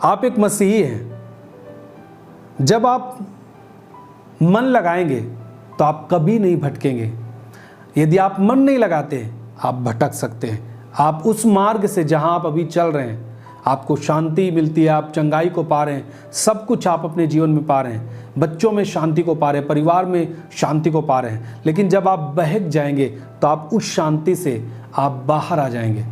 आप एक मसीही हैं। जब आप मन लगाएंगे तो आप कभी नहीं भटकेंगे। यदि आप मन नहीं लगाते आप भटक सकते हैं। आप उस मार्ग से जहां आप अभी चल रहे हैं, आपको शांति मिलती है, आप चंगाई को पा रहे हैं, सब कुछ आप अपने जीवन में पा रहे हैं, बच्चों में शांति को पा रहे हैं, परिवार में शांति को पा रहे हैं। लेकिन जब आप बहक जाएंगे तो आप उस शांति से आप बाहर आ जाएंगे।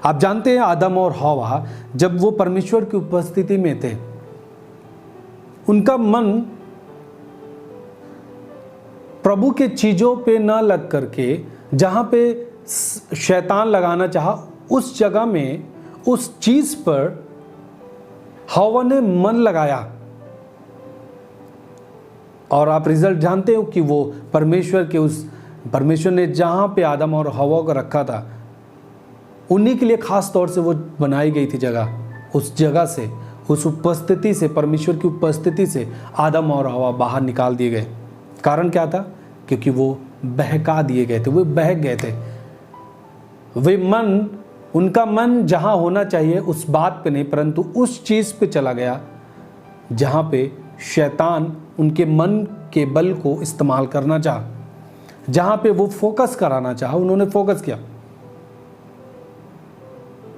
आप जानते हैं आदम और हवा जब वो परमेश्वर की उपस्थिति में थे, उनका मन प्रभु के चीजों पे न लग करके जहां पे शैतान लगाना चाहा उस जगह में, उस चीज पर हवा ने मन लगाया। और आप रिजल्ट जानते हो कि वो परमेश्वर ने जहां पे आदम और हवा को रखा था, उन्हीं के लिए खास तौर से वो बनाई गई थी जगह। उस जगह से, उस उपस्थिति से, परमेश्वर की उपस्थिति से आदम और हवा बाहर निकाल दिए गए। कारण क्या था? क्योंकि वो बहका दिए गए थे, वो बहक गए थे। उनका मन जहां होना चाहिए उस बात पे नहीं, परंतु उस चीज पे चला गया जहां पे शैतान उनके मन के बल को इस्तेमाल करना चाहा, जहां पे वो फोकस कराना चाहा, उन्होंने फोकस किया।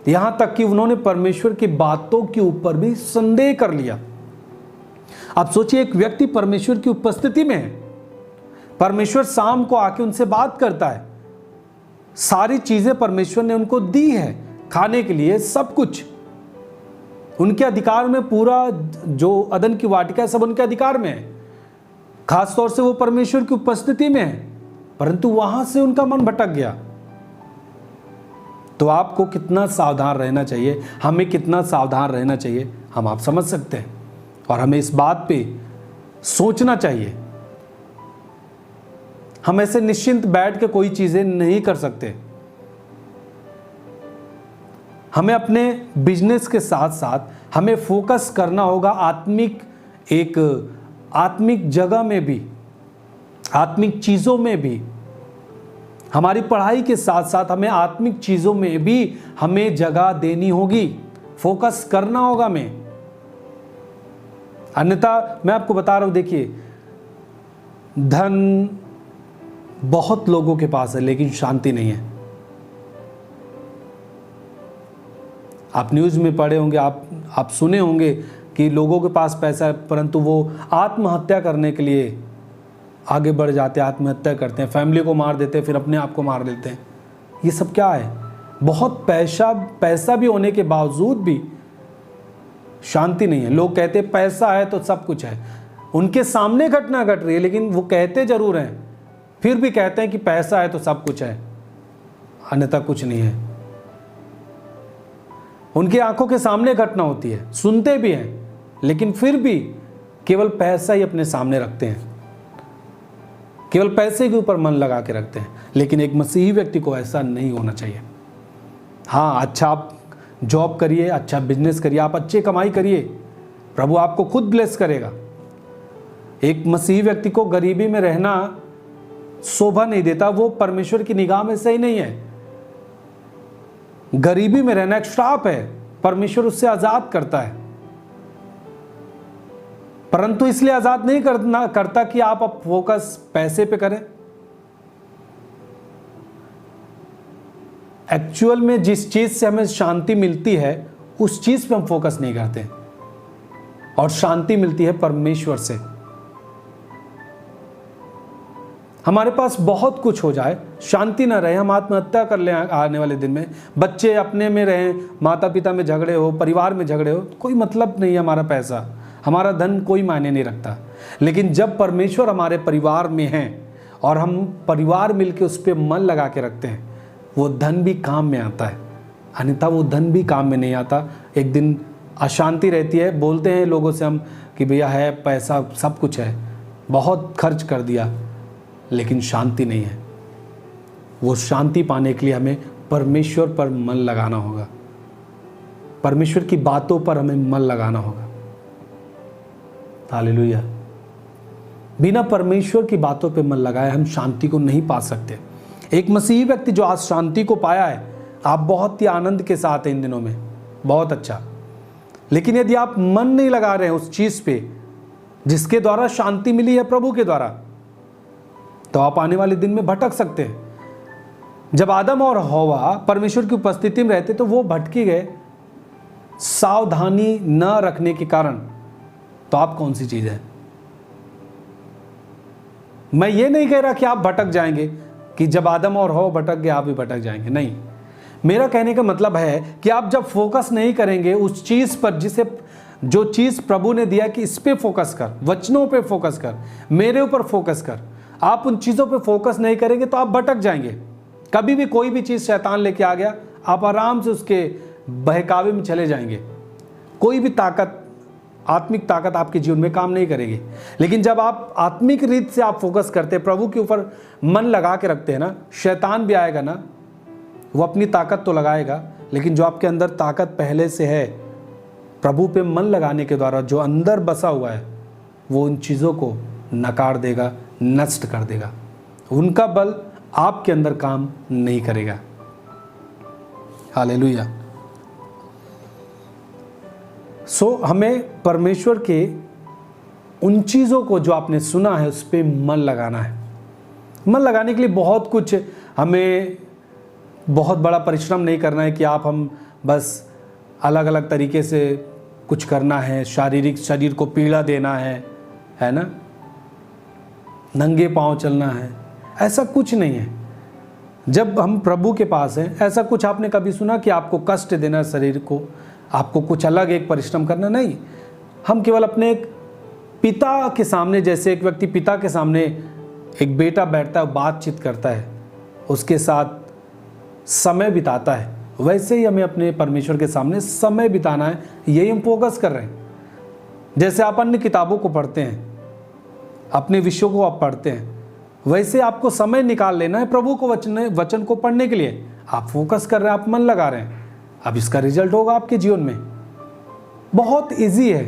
यहां तक कि उन्होंने परमेश्वर की बातों के ऊपर भी संदेह कर लिया। आप सोचिए, एक व्यक्ति परमेश्वर की उपस्थिति में है, परमेश्वर शाम को आके उनसे बात करता है, सारी चीजें परमेश्वर ने उनको दी है खाने के लिए, सब कुछ उनके अधिकार में, पूरा जो अदन की वाटिका है सब उनके अधिकार में है। खास तौर से वो परमेश्वर की उपस्थिति में है, परंतु वहां से उनका मन भटक गया। तो आपको कितना सावधान रहना चाहिए, हमें कितना सावधान रहना चाहिए, हम आप समझ सकते हैं। और हमें इस बात पे सोचना चाहिए। हम ऐसे निश्चिंत बैठ के कोई चीजें नहीं कर सकते। हमें अपने बिजनेस के साथ साथ हमें फोकस करना होगा आत्मिक जगह में भी, आत्मिक चीजों में भी। हमारी पढ़ाई के साथ साथ हमें आत्मिक चीजों में भी हमें जगह देनी होगी, फोकस करना होगा हमें। अन्यथा मैं आपको बता रहा हूं, देखिए, धन बहुत लोगों के पास है लेकिन शांति नहीं है। आप न्यूज़ में पढ़े होंगे, आप सुने होंगे कि लोगों के पास पैसा है परंतु वो आत्महत्या करने के लिए आगे बढ़ जाते हैं, आत्महत्या करते हैं, फैमिली को मार देते हैं, फिर अपने आप को मार देते हैं। ये सब क्या है? बहुत पैसा भी होने के बावजूद भी शांति नहीं है। लोग कहते हैं पैसा है तो सब कुछ है, उनके सामने घटना घट रही है लेकिन वो कहते जरूर हैं, फिर भी कहते हैं कि पैसा है तो सब कुछ है, अन्यथा कुछ नहीं है। उनकी आंखों के सामने घटना होती है, सुनते भी हैं, लेकिन फिर भी केवल पैसा ही अपने सामने रखते हैं, केवल पैसे के ऊपर मन लगा के रखते हैं। लेकिन एक मसीही व्यक्ति को ऐसा नहीं होना चाहिए। हाँ, अच्छा आप जॉब करिए, अच्छा बिजनेस करिए, आप अच्छे कमाई करिए, प्रभु आपको खुद ब्लेस करेगा। एक मसीही व्यक्ति को गरीबी में रहना शोभा नहीं देता, वो परमेश्वर की निगाह में सही नहीं है। गरीबी में रहना एक श्राप है, परमेश्वर उससे आजाद करता है, परंतु इसलिए आजाद नहीं करता कि आप अब फोकस पैसे पे करें। एक्चुअल में जिस चीज से हमें शांति मिलती है उस चीज पे हम फोकस नहीं करते, और शांति मिलती है परमेश्वर से। हमारे पास बहुत कुछ हो जाए, शांति ना रहे, हम आत्महत्या कर लें आने वाले दिन में, बच्चे अपने में रहें, माता पिता में झगड़े हो, परिवार में झगड़े हो, कोई मतलब नहीं है। हमारा पैसा, हमारा धन कोई मायने नहीं रखता। लेकिन जब परमेश्वर हमारे परिवार में है और हम परिवार मिलके उस पर मन लगा के रखते हैं, वो धन भी काम में आता है, अन्यथा वो धन भी काम में नहीं आता। एक दिन अशांति रहती है, बोलते हैं लोगों से हम कि भैया है पैसा, सब कुछ है, बहुत खर्च कर दिया, लेकिन शांति नहीं है। वो शांति पाने के लिए हमें परमेश्वर पर मन लगाना होगा, परमेश्वर की बातों पर हमें मन लगाना होगा। हालेलुया। बिना परमेश्वर की बातों पे मन लगाए हम शांति को नहीं पा सकते। एक मसीही व्यक्ति जो आज शांति को पाया है, आप बहुत ही आनंद के साथ हैं इन दिनों में, बहुत अच्छा। लेकिन यदि आप मन नहीं लगा रहे हैं उस चीज़ पे जिसके द्वारा शांति मिली है प्रभु के द्वारा, तो आप आने वाले दिन में भटक सकते हैं। जब आदम और हव्वा परमेश्वर की उपस्थिति में रहते तो वो भटकी गए सावधानी न रखने के कारण। तो आप कौन सी चीज़ है? मैं ये नहीं कह रहा कि आप भटक जाएंगे, कि जब आदम और हव्वा भटक गए आप भी भटक जाएंगे, नहीं। मेरा कहने का मतलब है कि आप जब फोकस नहीं करेंगे उस चीज़ पर जो चीज़ प्रभु ने दिया कि इस पे फोकस कर, वचनों पे फोकस कर, मेरे ऊपर फोकस कर, आप उन चीज़ों पे फोकस नहीं करेंगे तो आप भटक जाएंगे। कभी भी कोई भी चीज़ शैतान लेके आ गया, आप आराम से उसके बहकावे में चले जाएंगे। कोई भी ताकत, आत्मिक ताकत आपके जीवन में काम नहीं करेगी। लेकिन जब आप आत्मिक रीत से आप फोकस करते हैं, प्रभु के ऊपर मन लगा के रखते हैं ना, शैतान भी आएगा ना, वो अपनी ताकत तो लगाएगा, लेकिन जो आपके अंदर ताकत पहले से है प्रभु पे मन लगाने के द्वारा, जो अंदर बसा हुआ है, वो उन चीज़ों को नकार देगा, नष्ट कर देगा। उनका बल आपके अंदर काम नहीं करेगा। हालेलुया। हमें परमेश्वर के उन चीज़ों को जो आपने सुना है उस पर मन लगाना है। मन लगाने के लिए बहुत कुछ, हमें बहुत बड़ा परिश्रम नहीं करना है कि हम बस अलग अलग तरीके से कुछ करना है, शारीरिक शरीर को पीड़ा देना है ना, नंगे पांव चलना है, ऐसा कुछ नहीं है। जब हम प्रभु के पास हैं, ऐसा कुछ आपने कभी सुना कि आपको कष्ट देना शरीर को, आपको कुछ अलग एक परिश्रम करना? नहीं। हम केवल अपने एक पिता के सामने, जैसे एक व्यक्ति पिता के सामने एक बेटा बैठता है, बातचीत करता है, उसके साथ समय बिताता है, वैसे ही हमें अपने परमेश्वर के सामने समय बिताना है। यही हम फोकस कर रहे हैं। जैसे आप अन्य किताबों को पढ़ते हैं, अपने विषयों को आप पढ़ते हैं, वैसे आपको समय निकाल लेना है प्रभु को वचन को पढ़ने के लिए। आप फोकस कर रहे हैं, आप मन लगा रहे हैं, अब इसका रिजल्ट होगा आपके जीवन में। बहुत इजी है,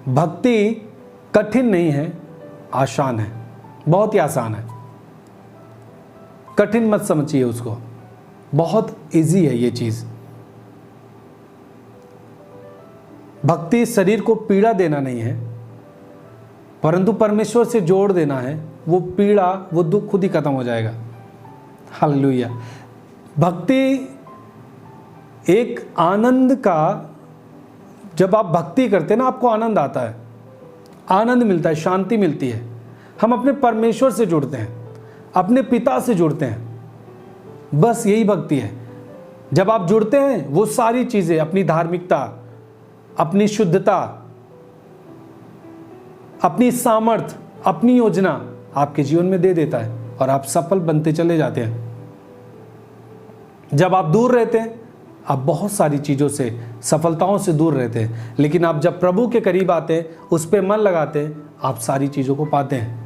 भक्ति कठिन नहीं है, आसान है, बहुत ही आसान है। कठिन मत समझिए उसको, बहुत इजी है ये चीज। भक्ति शरीर को पीड़ा देना नहीं है, परंतु परमेश्वर से जोड़ देना है। वो पीड़ा, वो दुख खुद ही खत्म हो जाएगा। हालेलुया। भक्ति एक आनंद का, जब आप भक्ति करते हैं ना, आपको आनंद आता है, आनंद मिलता है, शांति मिलती है। हम अपने परमेश्वर से जुड़ते हैं, अपने पिता से जुड़ते हैं, बस यही भक्ति है। जब आप जुड़ते हैं, वो सारी चीजें, अपनी धार्मिकता, अपनी शुद्धता, अपनी सामर्थ, अपनी योजना आपके जीवन में दे देता है और आप सफल बनते चले जाते हैं। जब आप दूर रहते हैं, आप बहुत सारी चीज़ों से, सफलताओं से दूर रहते हैं, लेकिन आप जब प्रभु के करीब आते हैं, उस पर मन लगाते हैं, आप सारी चीज़ों को पाते हैं।